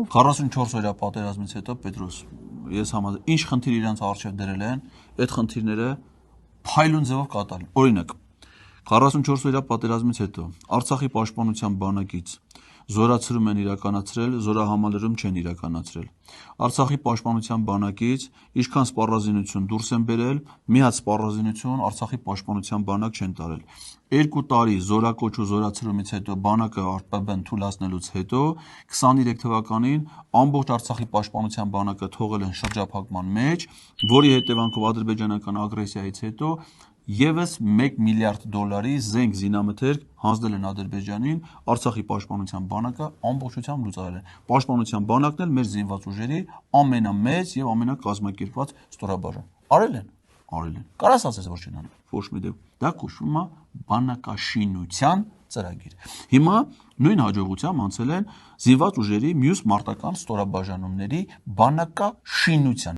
44 օրյա պատերազմից հետո Պետրոս, ես համաձայն, ինչ խնդիր իրանց առջև դրել են, այդ խնդիրները փայլուն ձևով կատարել։ Օրինակ, 44 օրյա պատերազմից հետո Արցախի պաշտպանության բանակից զորացրում են իրականացրել, զորահամալրում չեն իրականացրել։ Արցախի պաշտպանության բանակից ինչքան սպառազինություն դուրս են բերել, մի հատ սպառազինություն Արցախի պաշտպանության բանակ չեն տարել։ 2 տարի զորակոչ ու զորացրումից հետո բանակը ԱՊԲ-ն թույլատնելուց հետո 23 թվականին ամբողջ Արցախի պաշտպանության բանակը թողել են շրջափակման մեջ, որի հետևանքով ադրբեջանական ագրեսիայից հետո Եվս 1 միլիարդ դոլարի զենք զինամթերք հանձնել են Ադրբեջանին, Արցախի պաշտպանության բանակը ամբողջությամբ լուծարել են։ Պաշտպանության բանակն էլ մեր զինված ուժերի ամենամեծ եւ ամենակազմակերպված ստորաբաժան։ Արել են։ Կարաս ասես որ չեն արել։ Ոչ մի դեպքում։ Դա կոչվում է բանակաշինության ծրագիր։ Հիմա նույն հաջողությամբ անցել են զինված ուժերի մյուս մարտական ստորաբաժանումների բանակաշինության